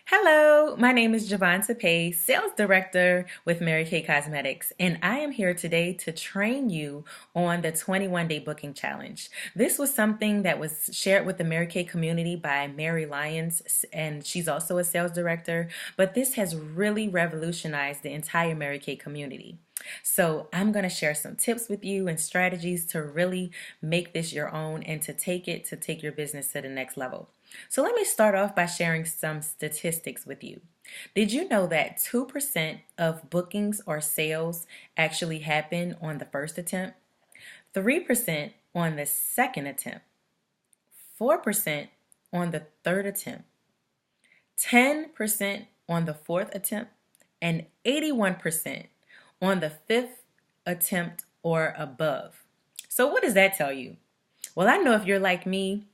Hello, my name is Javonta Pay, Sales Director with Mary Kay Cosmetics, and I am here today to train you on the 21-day booking challenge. This was something that was shared with the Mary Kay community by Mary Lyons, and she's also a sales director, but this has really revolutionized the entire Mary Kay community. So I'm going to share some tips with you and strategies to really make this your own and to take your business to the next level. So let me start off by sharing some statistics with you. Did you know that 2% of bookings or sales actually happen on the first attempt, 3% on the second attempt, 4% on the third attempt, 10% on the fourth attempt, and 81% on the fifth attempt or above? So what does that tell you? Well, I know if you're like me,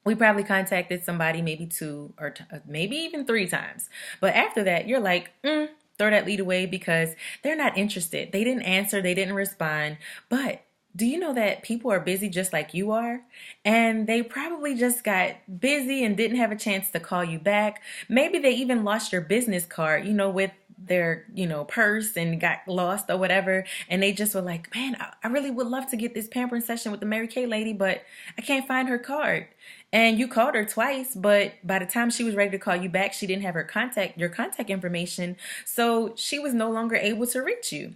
we probably contacted somebody maybe two or maybe even three times. But after that, you're like, throw that lead away because they're not interested. They didn't answer, they didn't respond. But do you know that people are busy just like you are? And they probably just got busy and didn't have a chance to call you back. Maybe they even lost your business card, with their, purse and got lost or whatever. And they just were like, man, I really would love to get this pampering session with the Mary Kay lady, but I can't find her card. And you called her twice, but by the time she was ready to call you back, she didn't have your contact information. So she was no longer able to reach you.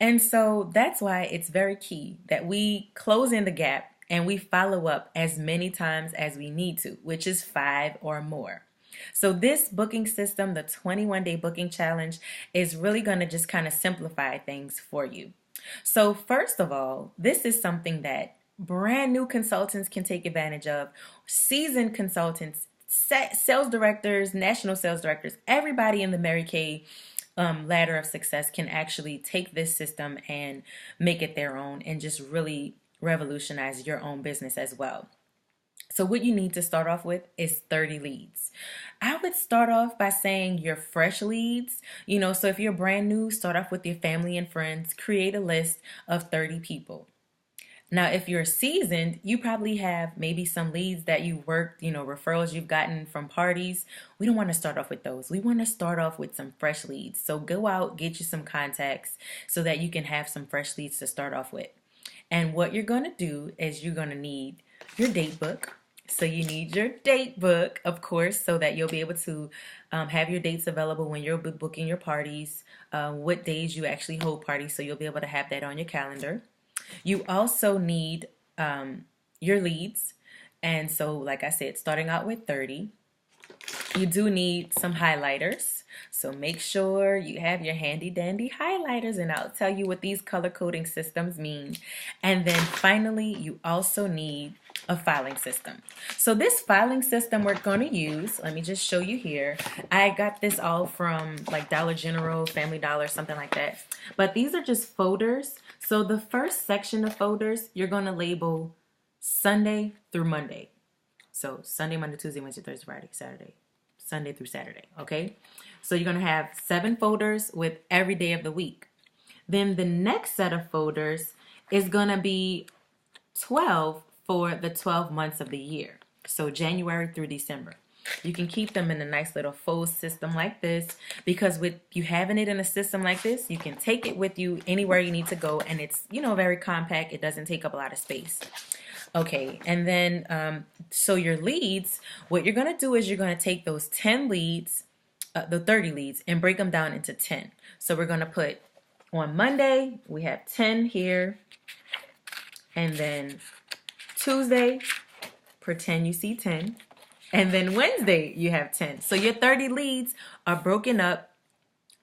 And so that's why it's very key that we close in the gap and we follow up as many times as we need to, which is 5 or more. So this booking system, the 21-day booking challenge, is really going to just kind of simplify things for you. So first of all, this is something that brand new consultants can take advantage of, seasoned consultants, sales directors, national sales directors, everybody in the Mary Kay ladder of success can actually take this system and make it their own and just really revolutionize your own business as well. So what you need to start off with is 30 leads. I would start off by saying your fresh leads. So if you're brand new, start off with your family and friends. Create a list of 30 people. Now, if you're seasoned, you probably have maybe some leads that you worked, referrals you've gotten from parties. We don't want to start off with those. We want to start off with some fresh leads. So go out, get you some contacts so that you can have some fresh leads to start off with. And what you're going to do is you're going to need your date book. So you need your date book, of course, so that you'll be able to have your dates available when you're booking your parties, what days you actually hold parties, so you'll be able to have that on your calendar. You also need your leads. And so, like I said, starting out with 30, you do need some highlighters. So make sure you have your handy dandy highlighters, and I'll tell you what these color coding systems mean. And then finally, you also need a filing system. So this filing system we're going to use, let me just show you here. I got this all from like Dollar General, Family Dollar, something like that. But these are just folders. So the first section of folders, you're going to label Sunday through Monday. So Sunday, Monday, Tuesday, Wednesday, Thursday, Friday, Saturday, Sunday through Saturday, okay? So you're going to have 7 folders with every day of the week. Then the next set of folders is going to be 12 for the 12 months of the year. So January through December. You can keep them in a nice little fold system like this, because with you having it in a system like this, you can take it with you anywhere you need to go, and it's, very compact. It doesn't take up a lot of space. Okay, and then so your leads, what you're going to do is you're going to take those 10 leads, the 30 leads, and break them down into 10. So we're going to put on Monday, we have 10 here, and then Tuesday, pretend you see 10. And then Wednesday, you have 10. So your 30 leads are broken up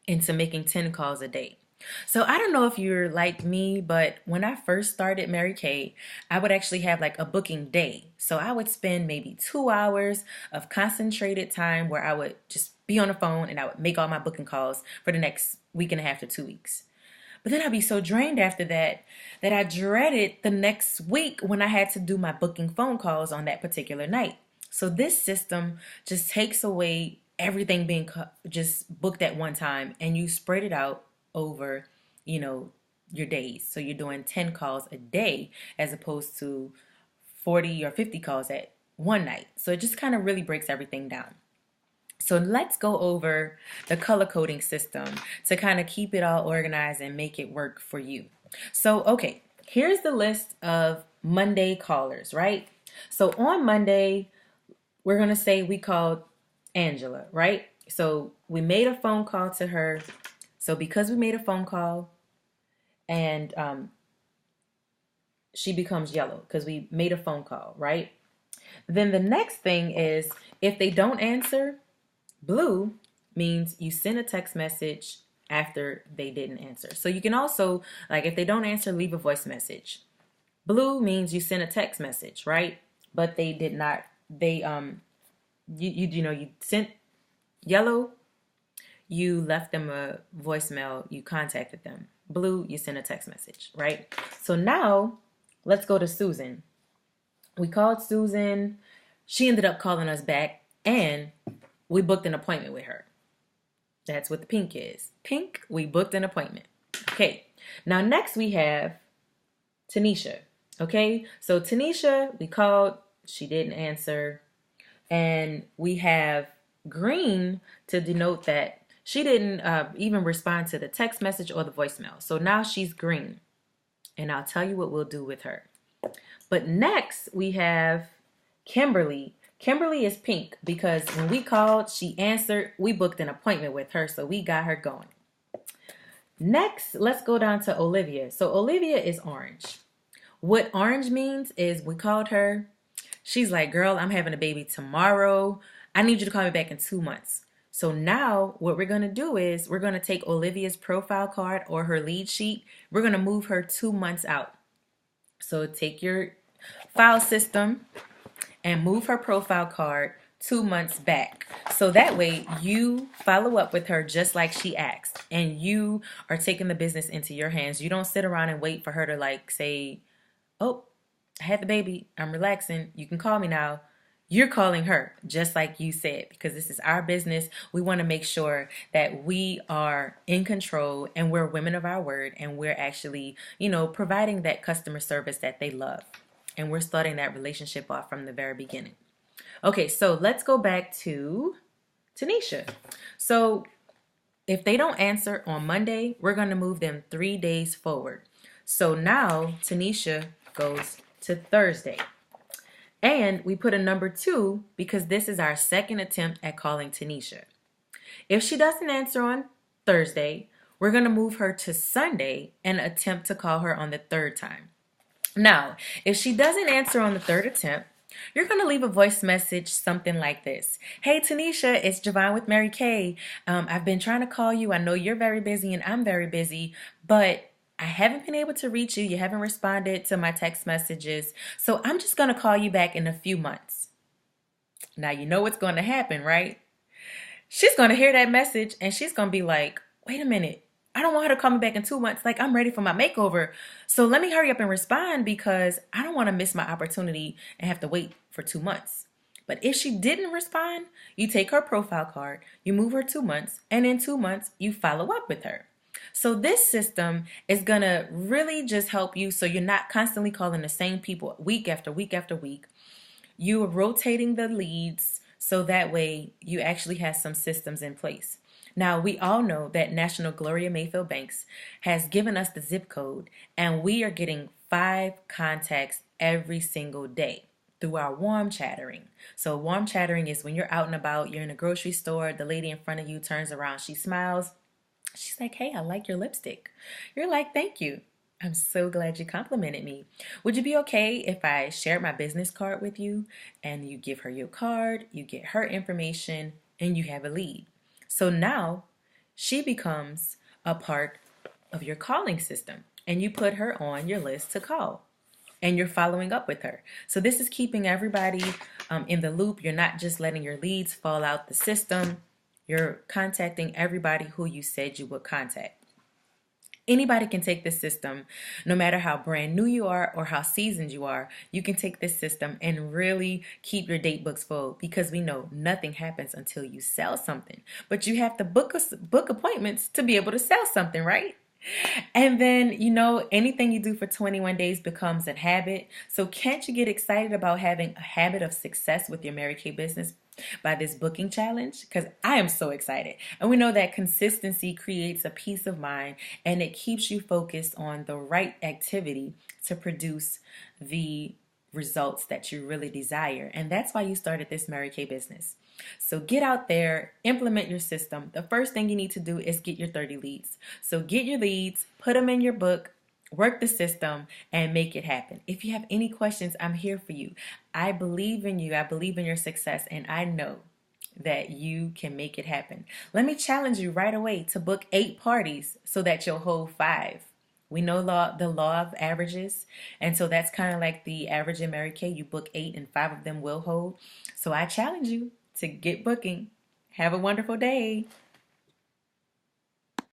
into making 10 calls a day. So I don't know if you're like me, but when I first started Mary Kay, I would actually have like a booking day. So I would spend maybe 2 hours of concentrated time where I would just be on the phone and I would make all my booking calls for the next week and a half to 2 weeks. But then I'd be so drained after that I dreaded the next week when I had to do my booking phone calls on that particular night. So this system just takes away everything being just booked at one time, and you spread it out over, your days. So you're doing 10 calls a day as opposed to 40 or 50 calls at one night. So it just kind of really breaks everything down. So let's go over the color coding system to kind of keep it all organized and make it work for you. So, okay, here's the list of Monday callers, right? So on Monday, we're going to say we called Angela, right? So we made a phone call to her. So because we made a phone call and she becomes yellow because we made a phone call, right? Then the next thing is if they don't answer, blue means you send a text message after they didn't answer. So you can also, like, if they don't answer, leave a voice message. Blue means you send a text message, right? But they did not, you sent yellow, you left them a voicemail, you contacted them. Blue, you sent a text message, right? So now let's go to Susan. We called Susan. She ended up calling us back and we booked an appointment with her. That's what the pink is. Pink, we booked an appointment. Okay. Now next we have Tanisha. Okay. So Tanisha, we called. She didn't answer. And we have green to denote that she didn't even respond to the text message or the voicemail. So now she's green. And I'll tell you what we'll do with her. But next we have Kimberly. Kimberly is pink because when we called, she answered. We booked an appointment with her, so we got her going. Next, let's go down to Olivia. So Olivia is orange. What orange means is we called her. She's like, girl, I'm having a baby tomorrow. I need you to call me back in 2 months. So now what we're going to do is we're going to take Olivia's profile card or her lead sheet. We're going to move her 2 months out. So take your file system and move her profile card 2 months back. So that way you follow up with her just like she asked and you are taking the business into your hands. You don't sit around and wait for her to like say, oh, I had the baby, I'm relaxing, you can call me now. You're calling her just like you said because this is our business. We want to make sure that we are in control and we're women of our word and we're actually, providing that customer service that they love. And we're starting that relationship off from the very beginning. Okay, so let's go back to Tanisha. So if they don't answer on Monday, we're going to move them 3 days forward. So now Tanisha goes to Thursday. And we put a number 2 because this is our second attempt at calling Tanisha. If she doesn't answer on Thursday, we're going to move her to Sunday and attempt to call her on the 3rd time. Now, if she doesn't answer on the 3rd attempt, you're going to leave a voice message something like this. Hey, Tanisha, it's Javon with Mary Kay. I've been trying to call you. I know you're very busy and I'm very busy, but I haven't been able to reach you. You haven't responded to my text messages. So I'm just going to call you back in a few months. Now, you know what's going to happen, right? She's going to hear that message and she's going to be like, wait a minute. I don't want her to call me back in 2 months. Like, I'm ready for my makeover. So let me hurry up and respond because I don't want to miss my opportunity and have to wait for 2 months. But if she didn't respond, you take her profile card, you move her 2 months, and in 2 months, you follow up with her. So this system is going to really just help you so you're not constantly calling the same people week after week after week. You are rotating the leads so that way you actually have some systems in place. Now, we all know that National Gloria Mayfield Banks has given us the zip code, and we are getting 5 contacts every single day through our warm chattering. So warm chattering is when you're out and about, you're in a grocery store, the lady in front of you turns around, she smiles. She's like, hey, I like your lipstick. You're like, thank you. I'm so glad you complimented me. Would you be okay if I shared my business card with you and you give her your card, you get her information, and you have a lead? So now she becomes a part of your calling system and you put her on your list to call and you're following up with her. So this is keeping everybody in the loop. You're not just letting your leads fall out the system. You're contacting everybody who you said you would contact. Anybody can take this system, no matter how brand new you are or how seasoned you are. You can take this system and really keep your date books full because we know nothing happens until you sell something. But you have to book appointments to be able to sell something, right? And then, anything you do for 21 days becomes a habit. So can't you get excited about having a habit of success with your Mary Kay business by this booking challenge? Because I am so excited. And we know that consistency creates a peace of mind and it keeps you focused on the right activity to produce the results that you really desire. And that's why you started this Mary Kay business. So get out there, implement your system. The first thing you need to do is get your 30 leads. So get your leads, put them in your book, work the system, and make it happen. If you have any questions, I'm here for you. I believe in you. I believe in your success, and I know that you can make it happen. Let me challenge you right away to book 8 parties so that you'll hold 5. We know the law of averages, and so that's kind of like the average in Mary Kay. You book 8 and 5 of them will hold. So I challenge you to get booking. Have a wonderful day.